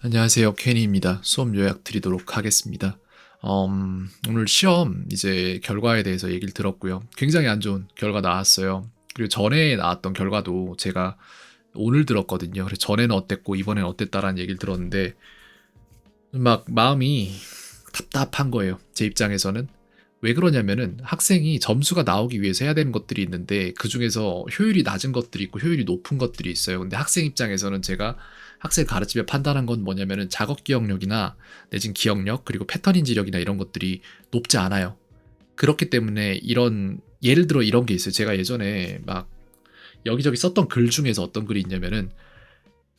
안녕하세요. 케니입니다. 수업 요약 드리도록 하겠습니다. 오늘 시험 이제 결과에 대해서 얘기를 들었고요. 굉장히 안 좋은 결과 나왔어요. 그리고 전에 나왔던 결과도 제가 오늘 들었거든요. 그래서 전에는 어땠고 이번에는 어땠다라는 얘기를 들었는데 막 마음이 답답한 거예요. 제 입장에서는. 왜 그러냐면은 학생이 점수가 나오기 위해서 해야 되는 것들이 있는데 그중에서 효율이 낮은 것들이 있고 효율이 높은 것들이 있어요. 근데 학생 입장에서는 제가 학생 가르치며 판단한 건 뭐냐면은 작업 기억력이나 내진 기억력 그리고 패턴 인지력이나 이런 것들이 높지 않아요. 그렇기 때문에 이런 예를 들어 이런 게 있어요. 제가 예전에 막 여기저기 썼던 글 중에서 어떤 글이 있냐면은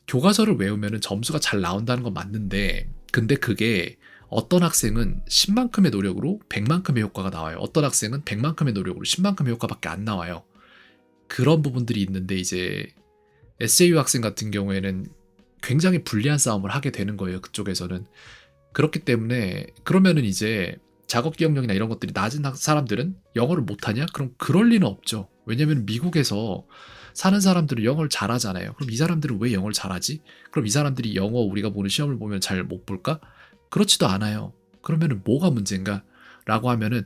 교과서를 외우면은 점수가 잘 나온다는 건 맞는데 근데 그게 어떤 학생은 10만큼의 노력으로 100만큼의 효과가 나와요. 어떤 학생은 100만큼의 노력으로 10만큼의 효과밖에 안 나와요. 그런 부분들이 있는데 이제 SAU 학생 같은 경우에는 굉장히 불리한 싸움을 하게 되는 거예요. 그쪽에서는. 그렇기 때문에 그러면은 이제 작업 기억력이나 이런 것들이 낮은 사람들은 영어를 못하냐? 그럼 그럴 리는 없죠. 왜냐면 미국에서 사는 사람들은 영어를 잘하잖아요. 그럼 이 사람들은 왜 영어를 잘하지? 그럼 이 사람들이 영어 우리가 보는 시험을 보면 잘 못 볼까? 그렇지도 않아요. 그러면은 뭐가 문제인가? 라고 하면은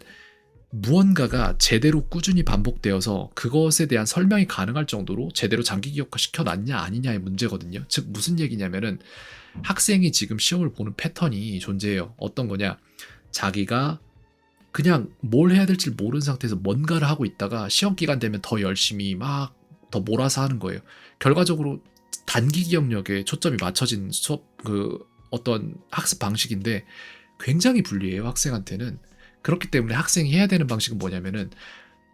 무언가가 제대로 꾸준히 반복되어서 그것에 대한 설명이 가능할 정도로 제대로 장기 기억화 시켜놨냐 아니냐의 문제거든요. 즉 무슨 얘기냐면은 학생이 지금 시험을 보는 패턴이 존재해요. 어떤 거냐? 자기가 그냥 뭘 해야 될지 모르는 상태에서 뭔가를 하고 있다가 시험 기간 되면 더 열심히 막 더 몰아서 하는 거예요. 결과적으로 단기 기억력에 초점이 맞춰진 수업 어떤 학습 방식인데 굉장히 불리해요, 학생한테는. 그렇기 때문에 학생이 해야 되는 방식은 뭐냐면은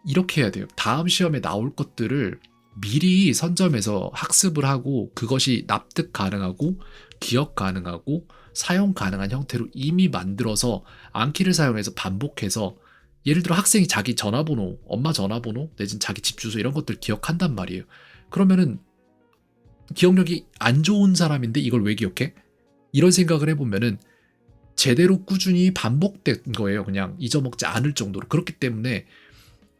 이렇게 해야 돼요. 다음 시험에 나올 것들을 미리 선점해서 학습을 하고 그것이 납득 가능하고 기억 가능하고 사용 가능한 형태로 이미 만들어서 암키를 사용해서 반복해서 예를 들어 학생이 자기 전화번호, 엄마 전화번호, 내진 자기 집 주소 이런 것들 기억한단 말이에요. 그러면은 기억력이 안 좋은 사람인데 이걸 왜 기억해? 이런 생각을 해보면은 제대로 꾸준히 반복된 거예요. 그냥 잊어먹지 않을 정도로. 그렇기 때문에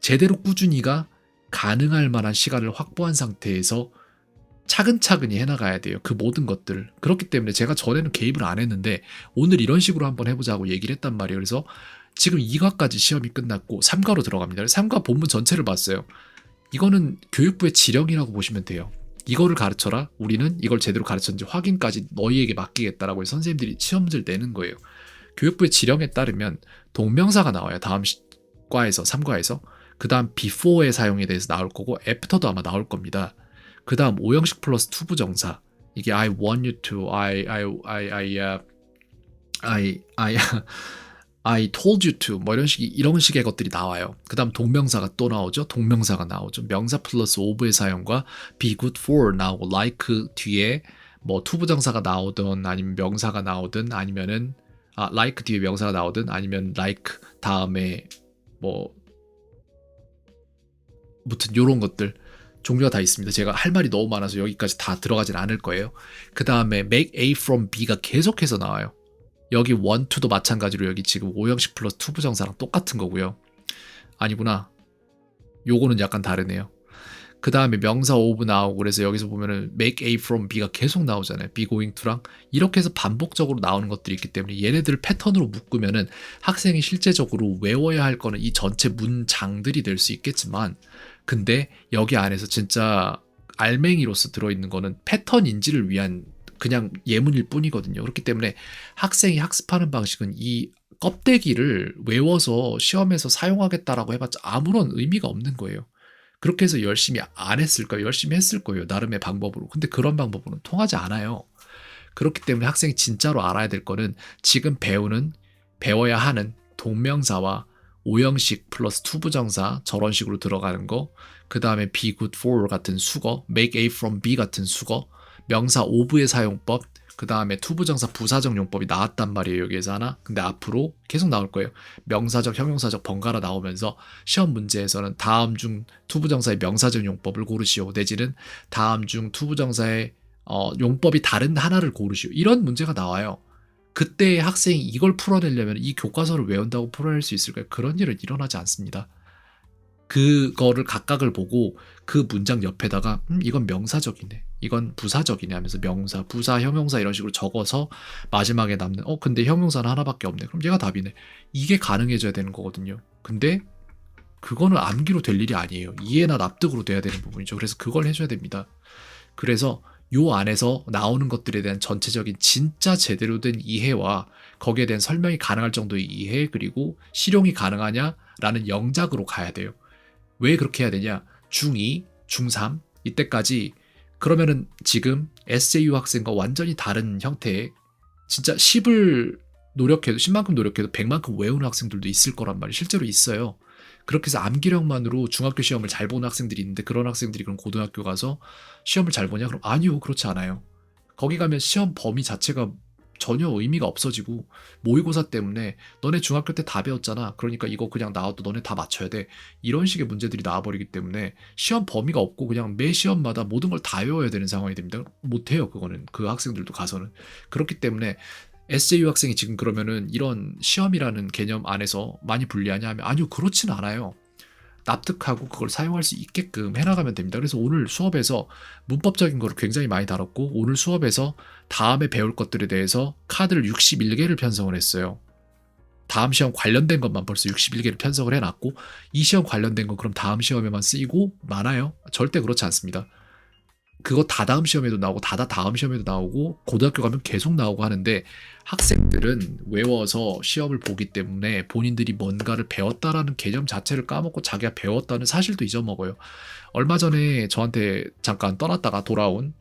제대로 꾸준히가 가능할 만한 시간을 확보한 상태에서 차근차근히 해나가야 돼요. 그 모든 것들을. 그렇기 때문에 제가 전에는 개입을 안 했는데 오늘 이런 식으로 한번 해보자고 얘기를 했단 말이에요. 그래서 지금 2과까지 시험이 끝났고 3과로 들어갑니다. 3과 본문 전체를 봤어요. 이거는 교육부의 지령이라고 보시면 돼요. 이거를 가르쳐라. 우리는 이걸 제대로 가르쳤는지 확인까지 너희에게 맡기겠다라고 해서 선생님들이 시험 문제를 내는 거예요. 교육부의 지령에 따르면 동명사가 나와요. 다음 과에서 3과에서. 그 다음 before의 사용에 대해서 나올 거고 after도 아마 나올 겁니다. 그 다음 오형식 플러스 투부정사. 이게 I want you to, I told you to 뭐 이런 식의 것들이 나와요. 그 다음 동명사가 또 나오죠. 동명사가 나오죠. 명사 플러스 of의 사용과 be good for 나오고 like 뒤에 뭐 투부정사가 나오든 아니면 명사가 나오든 아니면은 like 뒤에 명사가 나오든 아니면 like 다음에 뭐 무튼 요런 것들 종류가 다 있습니다. 제가 할 말이 너무 많아서 여기까지 다 들어가진 않을 거예요. 그 다음에 make A from B가 계속해서 나와요. 여기 want to도 마찬가지로 여기 지금 오형식 플러스 투부정사랑 똑같은 거고요. 아니구나. 요거는 약간 다르네요. 그 다음에 명사 of 나오고 그래서 여기서 보면은 make A from B가 계속 나오잖아요. be going to랑 이렇게 해서 반복적으로 나오는 것들이 있기 때문에 얘네들을 패턴으로 묶으면은 학생이 실제적으로 외워야 할 거는 이 전체 문장들이 될 수 있겠지만 근데 여기 안에서 진짜 알맹이로서 들어있는 거는 패턴 인지를 위한 그냥 예문일 뿐이거든요. 그렇기 때문에 학생이 학습하는 방식은 이 껍데기를 외워서 시험에서 사용하겠다라고 해봤자 아무런 의미가 없는 거예요. 그렇게 해서 열심히 안 했을까요? 열심히 했을 거예요. 나름의 방법으로. 근데 그런 방법으로는 통하지 않아요. 그렇기 때문에 학생이 진짜로 알아야 될 거는 지금 배워야 하는 동명사와 오형식 플러스 투부정사 저런 식으로 들어가는 거, 그 다음에 be good for 같은 수거, make A from B 같은 수거, 명사 of의 사용법, 그 다음에 투부정사 부사적 용법이 나왔단 말이에요. 여기에서 하나. 근데 앞으로 계속 나올 거예요. 명사적, 형용사적 번갈아 나오면서 시험 문제에서는 다음 중 투부정사의 명사적 용법을 고르시오. 내지는 다음 중 투부정사의 용법이 다른 하나를 고르시오. 이런 문제가 나와요. 그때 학생이 이걸 풀어내려면 이 교과서를 외운다고 풀어낼 수 있을까요? 그런 일은 일어나지 않습니다. 그거를 각각을 보고 그 문장 옆에다가 이건 명사적이네. 이건 부사적이네 하면서 명사, 부사, 형용사 이런 식으로 적어서 마지막에 남는 근데 형용사는 하나밖에 없네. 그럼 얘가 답이네. 이게 가능해져야 되는 거거든요. 근데 그거는 암기로 될 일이 아니에요. 이해나 납득으로 돼야 되는 부분이죠. 그래서 그걸 해줘야 됩니다. 그래서 요 안에서 나오는 것들에 대한 전체적인 진짜 제대로 된 이해와 거기에 대한 설명이 가능할 정도의 이해, 그리고 실용이 가능하냐라는 영작으로 가야 돼요. 왜 그렇게 해야 되냐? 중2, 중3 이때까지 그러면은 지금 SJU 학생과 완전히 다른 형태의 진짜 10을 노력해도 10만큼 노력해도 100만큼 외우는 학생들도 있을 거란 말이에요. 실제로 있어요. 그렇게 해서 암기력만으로 중학교 시험을 잘 보는 학생들이 있는데 그런 학생들이 그럼 고등학교 가서 시험을 잘 보냐? 그럼 아니요. 그렇지 않아요. 거기 가면 시험 범위 자체가 전혀 의미가 없어지고 모의고사 때문에 너네 중학교 때 다 배웠잖아. 그러니까 이거 그냥 나와도 너네 다 맞춰야 돼. 이런 식의 문제들이 나와버리기 때문에 시험 범위가 없고 그냥 매 시험마다 모든 걸 다 외워야 되는 상황이 됩니다. 못해요. 그거는. 그 학생들도 가서는. 그렇기 때문에 SJU 학생이 지금 그러면은 이런 시험이라는 개념 안에서 많이 불리하냐 하면 아니요. 그렇진 않아요. 납득하고 그걸 사용할 수 있게끔 해나가면 됩니다. 그래서 오늘 수업에서 문법적인 거를 굉장히 많이 다뤘고 오늘 수업에서 다음에 배울 것들에 대해서 카드를 61개를 편성을 했어요. 다음 시험 관련된 것만 벌써 61개를 편성을 해놨고 이 시험 관련된 건 그럼 다음 시험에만 쓰이고 많아요? 절대 그렇지 않습니다. 그거 다다음 시험에도 나오고 다음 시험에도 나오고 고등학교 가면 계속 나오고 하는데 학생들은 외워서 시험을 보기 때문에 본인들이 뭔가를 배웠다라는 개념 자체를 까먹고 자기가 배웠다는 사실도 잊어먹어요. 얼마 전에 저한테 잠깐 떠났다가 돌아온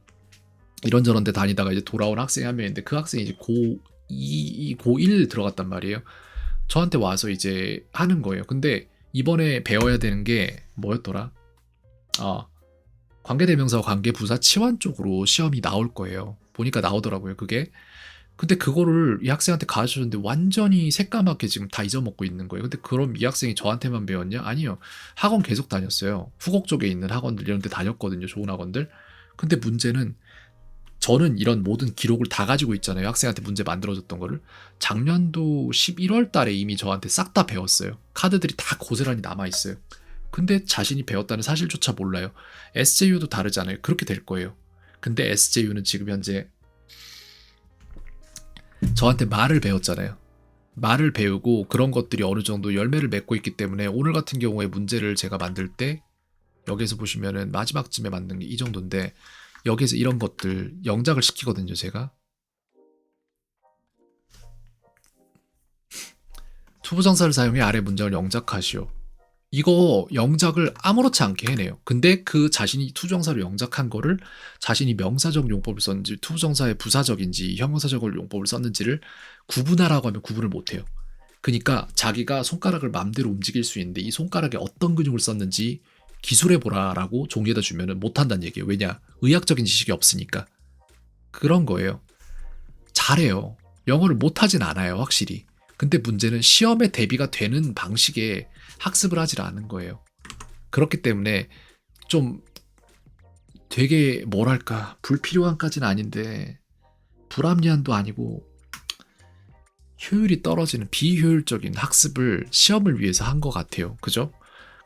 이런저런 데 다니다가 이제 돌아온 학생이 한 명 있는데 그 학생이 이제 고1 들어갔단 말이에요. 저한테 와서 이제 하는 거예요. 근데 이번에 배워야 되는 게 뭐였더라? 관계대명사와 관계부사 치환 쪽으로 시험이 나올 거예요. 보니까 나오더라고요, 그게. 근데 그거를 이 학생한테 가르쳐줬는데 완전히 새까맣게 지금 다 잊어먹고 있는 거예요. 근데 그럼 이 학생이 저한테만 배웠냐? 아니요. 학원 계속 다녔어요. 후곡 쪽에 있는 학원들 이런 데 다녔거든요. 좋은 학원들. 근데 문제는 저는 이런 모든 기록을 다 가지고 있잖아요. 학생한테 문제 만들어줬던 거를. 작년도 11월 달에 이미 저한테 싹 다 배웠어요. 카드들이 다 고스란히 남아있어요. 근데 자신이 배웠다는 사실조차 몰라요. SJU도 다르잖아요. 그렇게 될 거예요. 근데 SJU는 지금 현재 저한테 말을 배웠잖아요. 말을 배우고 그런 것들이 어느 정도 열매를 맺고 있기 때문에 오늘 같은 경우에 문제를 제가 만들 때 여기서 보시면은 마지막쯤에 만든 게 이 정도인데 여기서 이런 것들 영작을 시키거든요, 제가. 투부정사를 사용해 아래 문장을 영작하시오. 이거 영작을 아무렇지 않게 해내요. 근데 그 자신이 투정사로 영작한 거를 자신이 명사적 용법을 썼는지 투정사의 부사적인지 형용사적 용법을 썼는지를 구분하라고 하면 구분을 못해요. 그러니까 자기가 손가락을 마음대로 움직일 수 있는데 이 손가락에 어떤 근육을 썼는지 기술해보라라고 종이에다 주면은 못한다는 얘기예요. 왜냐? 의학적인 지식이 없으니까. 그런 거예요. 잘해요. 영어를 못하진 않아요, 확실히. 근데 문제는 시험에 대비가 되는 방식의 학습을 하질 않은 거예요. 그렇기 때문에 좀 되게 뭐랄까 불필요한까지는 아닌데 불합리한도 아니고 효율이 떨어지는 비효율적인 학습을 시험을 위해서 한 것 같아요. 그죠?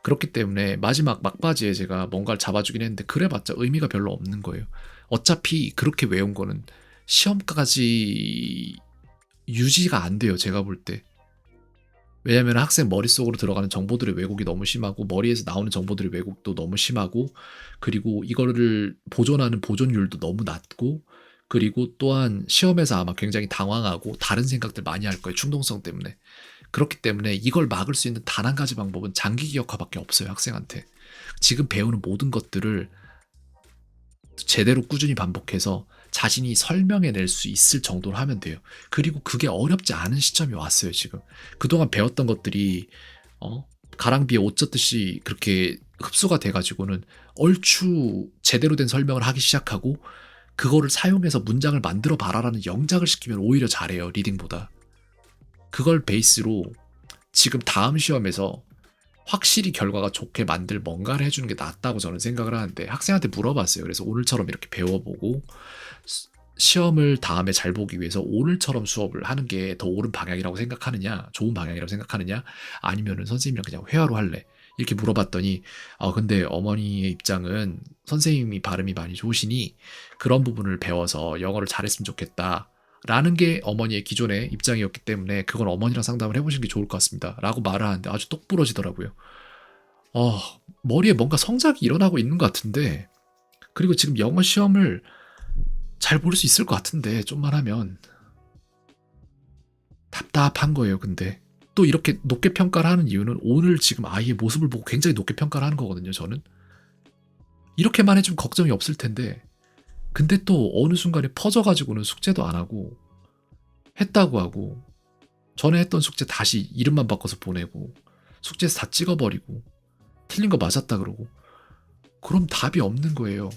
그렇기 때문에 마지막 막바지에 제가 뭔가를 잡아주긴 했는데 그래봤자 의미가 별로 없는 거예요. 어차피 그렇게 외운 거는 시험까지 유지가 안 돼요. 제가 볼 때. 왜냐면 학생 머릿속으로 들어가는 정보들의 왜곡이 너무 심하고 머리에서 나오는 정보들의 왜곡도 너무 심하고 그리고 이거를 보존하는 보존율도 너무 낮고 그리고 또한 시험에서 아마 굉장히 당황하고 다른 생각들 많이 할 거예요. 충동성 때문에. 그렇기 때문에 이걸 막을 수 있는 단 한 가지 방법은 장기 기억화밖에 없어요. 학생한테. 지금 배우는 모든 것들을 제대로 꾸준히 반복해서 자신이 설명해낼 수 있을 정도로 하면 돼요. 그리고 그게 어렵지 않은 시점이 왔어요. 지금 그동안 배웠던 것들이 가랑비에 옷 젖듯이 그렇게 흡수가 돼가지고는 얼추 제대로 된 설명을 하기 시작하고 그거를 사용해서 문장을 만들어 봐라라는 영작을 시키면 오히려 잘해요. 리딩보다. 그걸 베이스로 지금 다음 시험에서 확실히 결과가 좋게 만들 뭔가를 해주는 게 낫다고 저는 생각을 하는데 학생한테 물어봤어요. 그래서 오늘처럼 이렇게 배워보고 시험을 다음에 잘 보기 위해서 오늘처럼 수업을 하는 게 더 옳은 방향이라고 생각하느냐, 좋은 방향이라고 생각하느냐, 아니면은 선생님이랑 그냥 회화로 할래. 이렇게 물어봤더니 근데 어머니의 입장은 선생님이 발음이 많이 좋으시니 그런 부분을 배워서 영어를 잘했으면 좋겠다. 라는 게 어머니의 기존의 입장이었기 때문에 그건 어머니랑 상담을 해보시는 게 좋을 것 같습니다. 라고 말을 하는데 아주 똑 부러지더라고요. 어, 머리에 뭔가 성장이 일어나고 있는 것 같은데, 그리고 지금 영어 시험을 잘 볼 수 있을 것 같은데, 좀만 하면 답답한 거예요. 근데 또 이렇게 높게 평가를 하는 이유는 오늘 지금 아이의 모습을 보고 굉장히 높게 평가를 하는 거거든요. 저는 이렇게만 해주면 걱정이 없을 텐데, 근데 또 어느 순간에 퍼져가지고는 숙제도 안 하고 했다고 하고 전에 했던 숙제 다시 이름만 바꿔서 보내고 숙제에서 다 찍어버리고 틀린 거 맞았다 그러고, 그럼 답이 없는 거예요.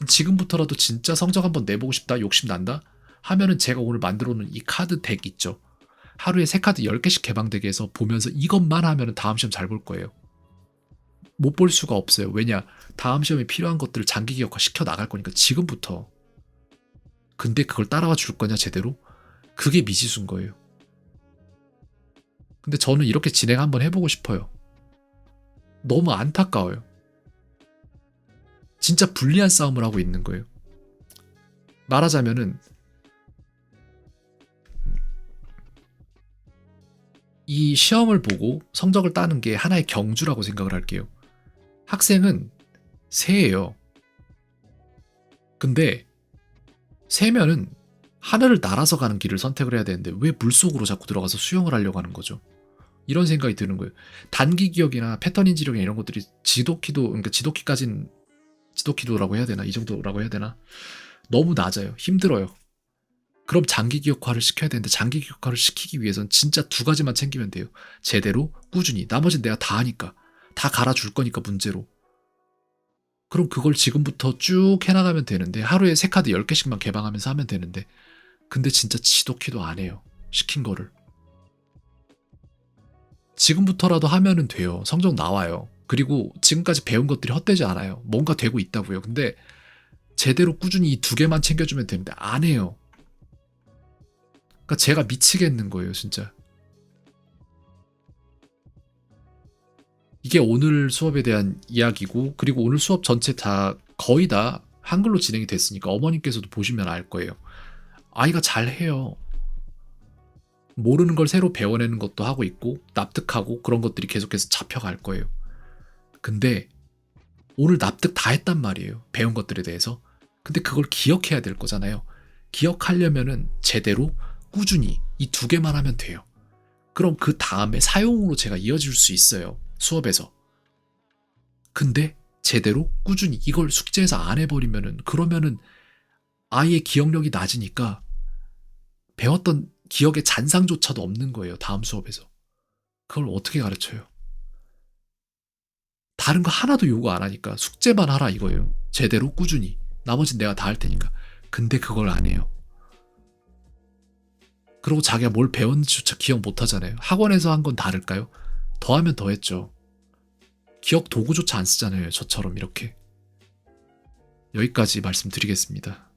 지금부터라도 진짜 성적 한번 내보고 싶다, 욕심 난다 하면은 제가 오늘 만들어 놓은 이 카드 덱 있죠. 하루에 3카드 10개씩 개방되게 해서 보면서 이것만 하면은 다음 시험 잘 볼 거예요. 못 볼 수가 없어요. 왜냐? 다음 시험에 필요한 것들을 장기 기억화 시켜 나갈 거니까 지금부터. 근데 그걸 따라와 줄 거냐 제대로? 그게 미지수인 거예요. 근데 저는 이렇게 진행 한번 해보고 싶어요. 너무 안타까워요. 진짜 불리한 싸움을 하고 있는 거예요. 말하자면은 이 시험을 보고 성적을 따는 게 하나의 경주라고 생각을 할게요. 학생은 새예요. 근데 새면은 하늘을 날아서 가는 길을 선택을 해야 되는데 왜 물속으로 자꾸 들어가서 수영을 하려고 하는 거죠? 이런 생각이 드는 거예요. 단기 기억이나 패턴 인지력이나 이런 것들이 지도키도, 그러니까 지도키까지는, 지도키도라고 해야 되나? 이 정도라고 해야 되나? 너무 낮아요. 힘들어요. 그럼 장기 기억화를 시켜야 되는데 장기 기억화를 시키기 위해선 진짜 2가지만 챙기면 돼요. 제대로, 꾸준히. 나머지는 내가 다 하니까. 다 갈아줄 거니까 문제로. 그럼 그걸 지금부터 쭉 해나가면 되는데 하루에 3카드 10개씩만 개방하면서 하면 되는데, 근데 진짜 지도키도 안 해요. 시킨 거를. 지금부터라도 하면은 돼요. 성적 나와요. 그리고 지금까지 배운 것들이 헛되지 않아요. 뭔가 되고 있다고요. 근데 제대로 꾸준히 이 2개만 챙겨주면 되는데 안 해요. 그러니까 제가 미치겠는 거예요, 진짜. 이게 오늘 수업에 대한 이야기고, 그리고 오늘 수업 전체 다 거의 다 한글로 진행이 됐으니까 어머님께서도 보시면 알 거예요. 아이가 잘해요. 모르는 걸 새로 배워내는 것도 하고 있고 납득하고 그런 것들이 계속해서 잡혀갈 거예요. 근데 오늘 납득 다 했단 말이에요. 배운 것들에 대해서. 근데 그걸 기억해야 될 거잖아요. 기억하려면은 제대로 꾸준히 이 2개만 하면 돼요. 그럼 그 다음에 사용으로 제가 이어질 수 있어요. 수업에서. 근데 제대로 꾸준히 이걸 숙제에서 안 해버리면은, 그러면은 아이의 기억력이 낮으니까 배웠던 기억의 잔상조차도 없는 거예요. 다음 수업에서. 그걸 어떻게 가르쳐요? 다른 거 하나도 요구 안 하니까 숙제만 하라 이거예요. 제대로 꾸준히. 나머지는 내가 다 할 테니까. 근데 그걸 안 해요. 그리고 자기가 뭘 배웠는지조차 기억 못 하잖아요. 학원에서 한 건 다를까요? 더하면 더했죠. 기억 도구조차 안 쓰잖아요. 저처럼 이렇게. 여기까지 말씀드리겠습니다.